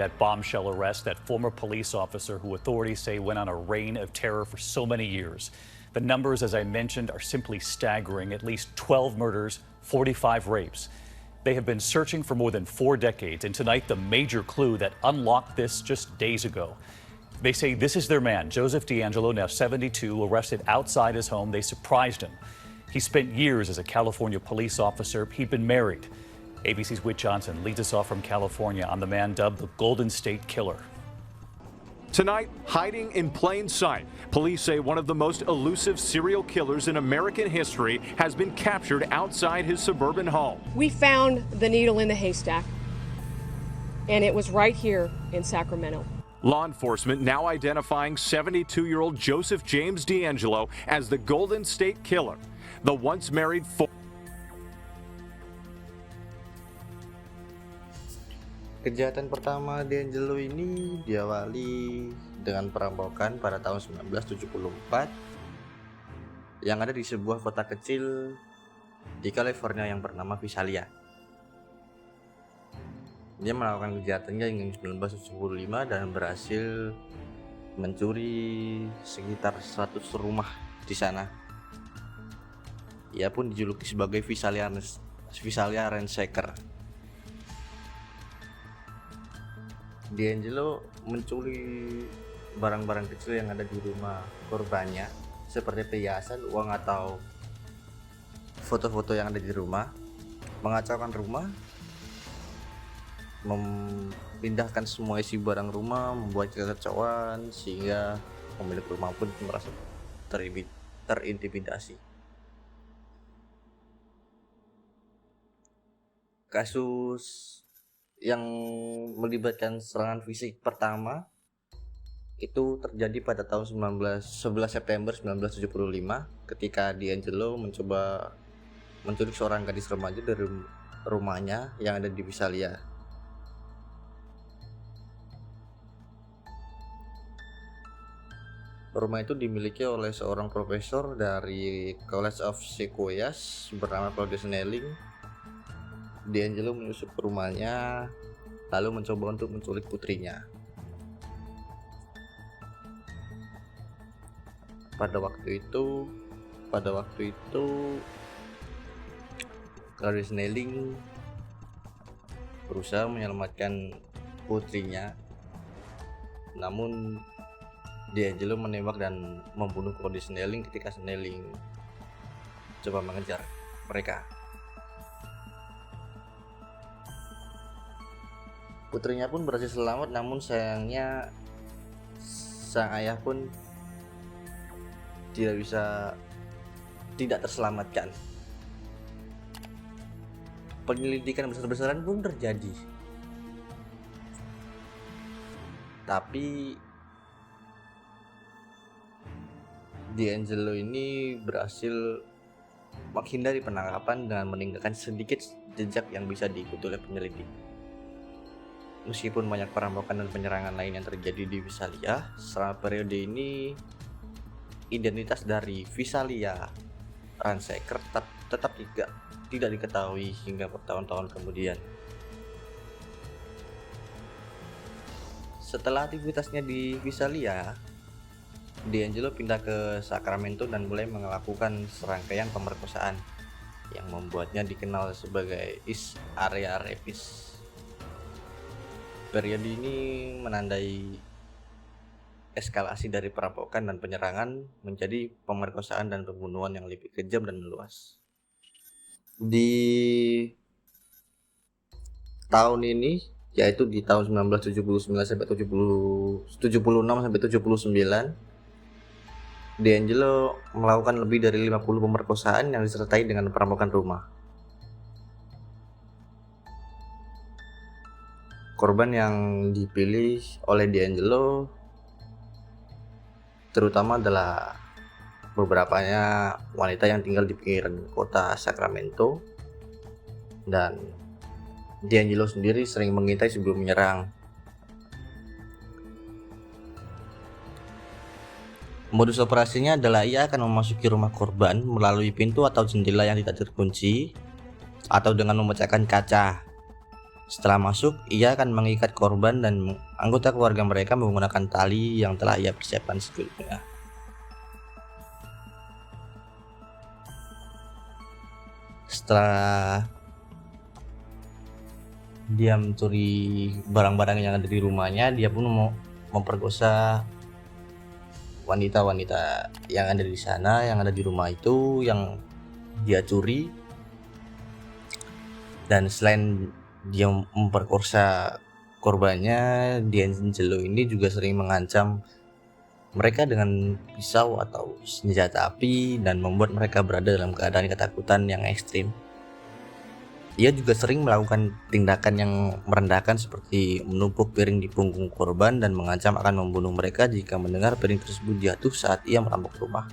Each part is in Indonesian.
that bombshell arrest, that former police officer who authorities say went on a reign of terror for so many years. The numbers, as I mentioned, are simply staggering. At least 12 murders, 45 rapes. They have been searching for more than 4 decades, and tonight the major clue that unlocked this just days ago. They say this is their man, Joseph DeAngelo, now 72, arrested outside his home. They surprised him. He spent years as a California police officer. He'd been married. ABC's Whit Johnson leads us off from California on the man dubbed the Golden State Killer. Tonight, hiding in plain sight, police say one of the most elusive serial killers in American history has been captured outside his suburban home. We found the needle in the haystack, and it was right here in Sacramento. Law enforcement now identifying 72-year-old Joseph James DeAngelo as the Golden State Killer. The once married Kejahatan pertama DeAngelo ini diawali dengan perampokan pada tahun 1974 yang ada di sebuah kota kecil di California yang bernama Visalia. Dia melakukan kejahatannya hingga 1975 dan berhasil mencuri sekitar 100 rumah di sana. Ia pun dijuluki sebagai Visalia Ransacker. DeAngelo mencuri barang-barang kecil yang ada di rumah korbannya seperti perhiasan, uang atau foto-foto yang ada di rumah, mengacaukan rumah, memindahkan semua isi barang rumah, membuat kekacauan sehingga pemilik rumah pun merasa terintimidasi. Kasus yang melibatkan serangan fisik pertama itu terjadi pada tahun 11 September 1975 ketika DeAngelo mencoba menculik seorang gadis remaja dari rumahnya yang ada di Visalia. Rumah itu dimiliki oleh seorang profesor dari College of Sequoias bernama Claude Snelling. DeAngelo menyusup ke rumahnya lalu mencoba untuk menculik putrinya. Pada waktu itu Claude Snelling berusaha menyelamatkan putrinya, namun DeAngelo menembak dan membunuh Claude Snelling ketika Snelling coba mengejar mereka. Putrinya pun berhasil selamat, namun sayangnya sang ayah pun tidak terselamatkan. Penyelidikan besar-besaran pun terjadi, tapi DeAngelo ini berhasil menghindari penangkapan dengan meninggalkan sedikit jejak yang bisa diikuti oleh penyelidik. Meskipun banyak perampokan dan penyerangan lain yang terjadi di Visalia, selama periode ini identitas dari Visalia Ransacker tetap tidak diketahui hingga bertahun-tahun kemudian. Setelah aktivitasnya di Visalia, DeAngelo pindah ke Sacramento dan mulai melakukan serangkaian pemerkosaan yang membuatnya dikenal sebagai East Area Rapist. Periode ini menandai eskalasi dari perampokan dan penyerangan menjadi pemerkosaan dan pembunuhan yang lebih kejam dan meluas. Di tahun ini, yaitu di tahun 1976 sampai 79, DeAngelo melakukan lebih dari 50 pemerkosaan yang disertai dengan perampokan rumah. Korban yang dipilih oleh DeAngelo terutama adalah beberapanya wanita yang tinggal di pinggiran kota Sacramento, dan DeAngelo sendiri sering mengintai sebelum menyerang. Modus operasinya adalah ia akan memasuki rumah korban melalui pintu atau jendela yang tidak terkunci atau dengan memecahkan kaca. Setelah masuk, ia akan mengikat korban dan anggota keluarga mereka menggunakan tali yang telah ia persiapkan sebelumnya. Setelah dia mencuri barang-barang yang ada di rumahnya, dia pun mau memperkosa wanita-wanita yang ada di sana, yang ada di rumah itu, yang dia curi. Dan selain dia memperkosa korbannya, D'Angelo ini juga sering mengancam mereka dengan pisau atau senjata api dan membuat mereka berada dalam keadaan ketakutan yang ekstrim. Ia juga sering melakukan tindakan yang merendahkan seperti menumpuk piring di punggung korban dan mengancam akan membunuh mereka jika mendengar piring tersebut jatuh saat ia merampok rumah.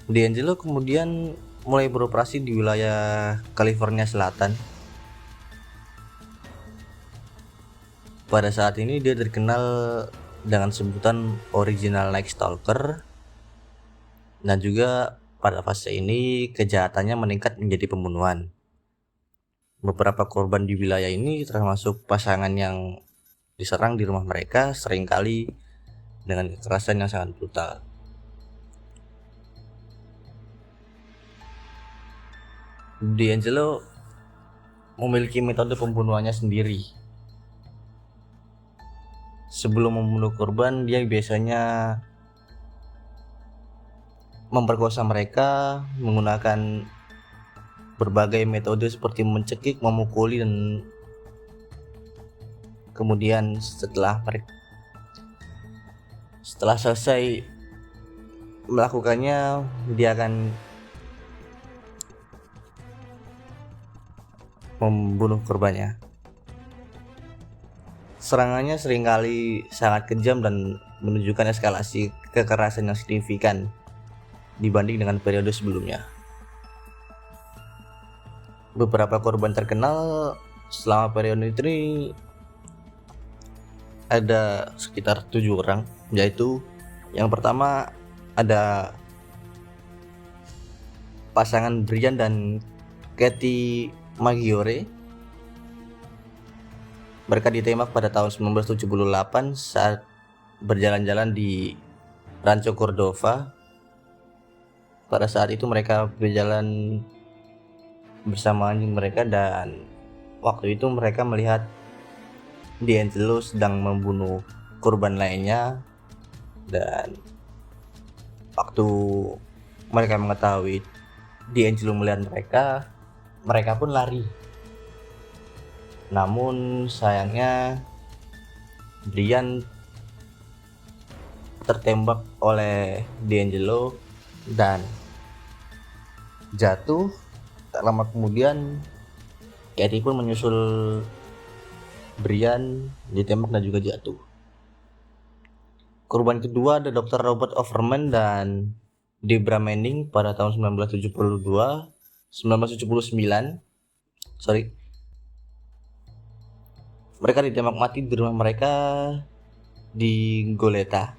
D'Angelo kemudian mulai beroperasi di wilayah California Selatan. Pada saat ini dia terkenal dengan sebutan Original Night Stalker, dan juga pada fase ini kejahatannya meningkat menjadi pembunuhan. Beberapa korban di wilayah ini termasuk pasangan yang diserang di rumah mereka, seringkali dengan kekerasan yang sangat brutal. D'Angelo memiliki metode pembunuhannya sendiri. Sebelum membunuh korban, dia biasanya memperkosa mereka menggunakan berbagai metode seperti mencekik, memukuli, dan kemudian setelah selesai melakukannya, dia akan membunuh korbannya. Serangannya seringkali sangat kejam dan menunjukkan eskalasi kekerasan yang signifikan dibanding dengan periode sebelumnya. Beberapa korban terkenal selama periode ini ada sekitar 7 orang, yaitu yang pertama ada pasangan Brian dan Katie Maggiore. Mereka ditembak pada tahun 1978 saat berjalan-jalan di Rancho Cordova. Pada saat itu mereka berjalan bersama anjing mereka, dan waktu itu mereka melihat D'Angelo sedang membunuh korban lainnya, dan waktu mereka mengetahui D'Angelo melihat mereka pun lari. Namun sayangnya Brian tertembak oleh D'Angelo dan jatuh. Tak lama kemudian Katie pun menyusul Brian, ditembak dan juga jatuh. Korban kedua ada Dr. Robert Overman dan Debra Manning pada tahun 1979. Mereka ditembak mati di rumah mereka di Goleta.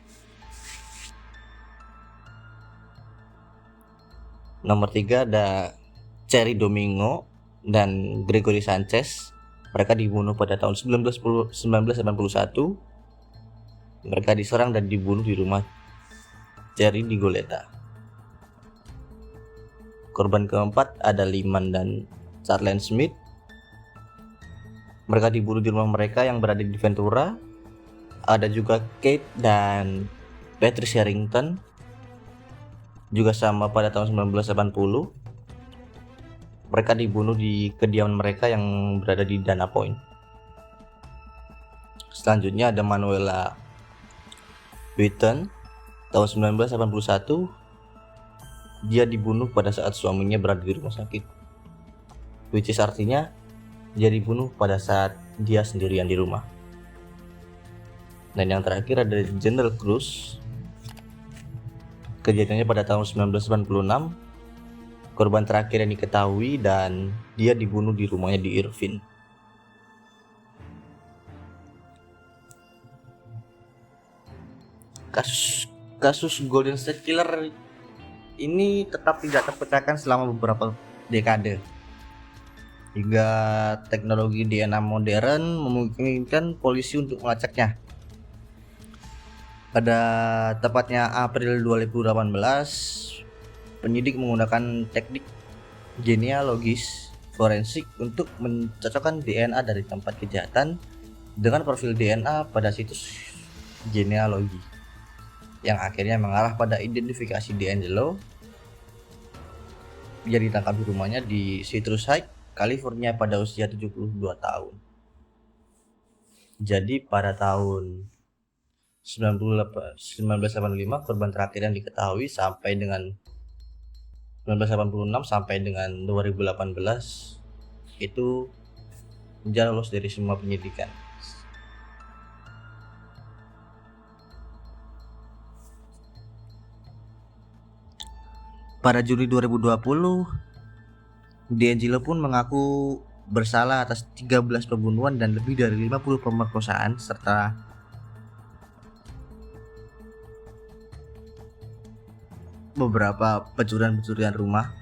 Nomor 3 ada Cherry Domingo dan Gregory Sanchez. Mereka dibunuh pada tahun 1981. Mereka diserang dan dibunuh di rumah Cherry di Goleta. Korban keempat ada Lyman dan Charlene Smith. Mereka dibunuh di rumah mereka yang berada di Ventura. Ada juga Kate dan Patrice Harrington, juga sama pada tahun 1980. Mereka dibunuh di kediaman mereka yang berada di Dana Point. Selanjutnya ada Manuela Wheaton tahun 1981. Dia dibunuh pada saat suaminya berada di rumah sakit, which is artinya dia dibunuh pada saat dia sendirian di rumah. Dan yang terakhir ada General Cruz. Kejadiannya pada tahun 1996. Korban terakhir yang diketahui, dan dia dibunuh di rumahnya di Irvine. Kasus Golden State Killer ini tetap tidak terpecahkan selama beberapa dekade. Hingga teknologi DNA modern memungkinkan polisi untuk melacaknya. Pada tepatnya April 2018, penyidik menggunakan teknik genealogis forensik untuk mencocokkan DNA dari tempat kejahatan dengan profil DNA pada situs genealogi, yang akhirnya mengarah pada identifikasi D'Angelo. Dia ditangkap di rumahnya di Citrus Heights, California pada usia 72 tahun. Jadi pada tahun 1985 korban terakhir yang diketahui sampai dengan 1986 sampai dengan 2018 itu dia lolos dari semua penyidikan. Pada Juli 2020, D'Angelo pun mengaku bersalah atas 13 pembunuhan dan lebih dari 50 pemerkosaan serta beberapa pencurian rumah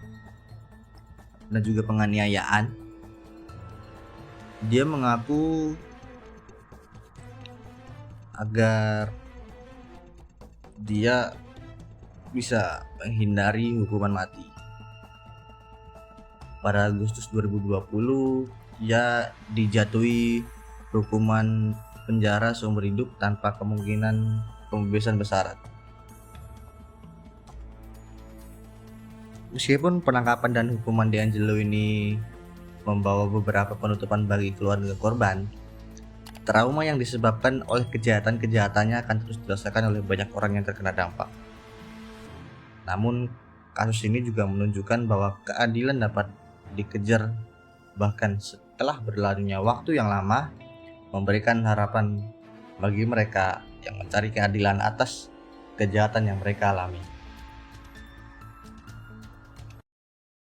dan juga penganiayaan. Dia mengaku agar dia bisa menghindari hukuman mati. Pada Agustus 2020, ia dijatuhi hukuman penjara seumur hidup tanpa kemungkinan pembebasan bersyarat. Meskipun penangkapan dan hukuman D'Angelo ini membawa beberapa penutupan bagi keluarga korban, trauma yang disebabkan oleh kejahatan-kejahatannya akan terus dirasakan oleh banyak orang yang terkena dampak. Namun, kasus ini juga menunjukkan bahwa keadilan dapat dikejar bahkan setelah berlalunya waktu yang lama, memberikan harapan bagi mereka yang mencari keadilan atas kejahatan yang mereka alami.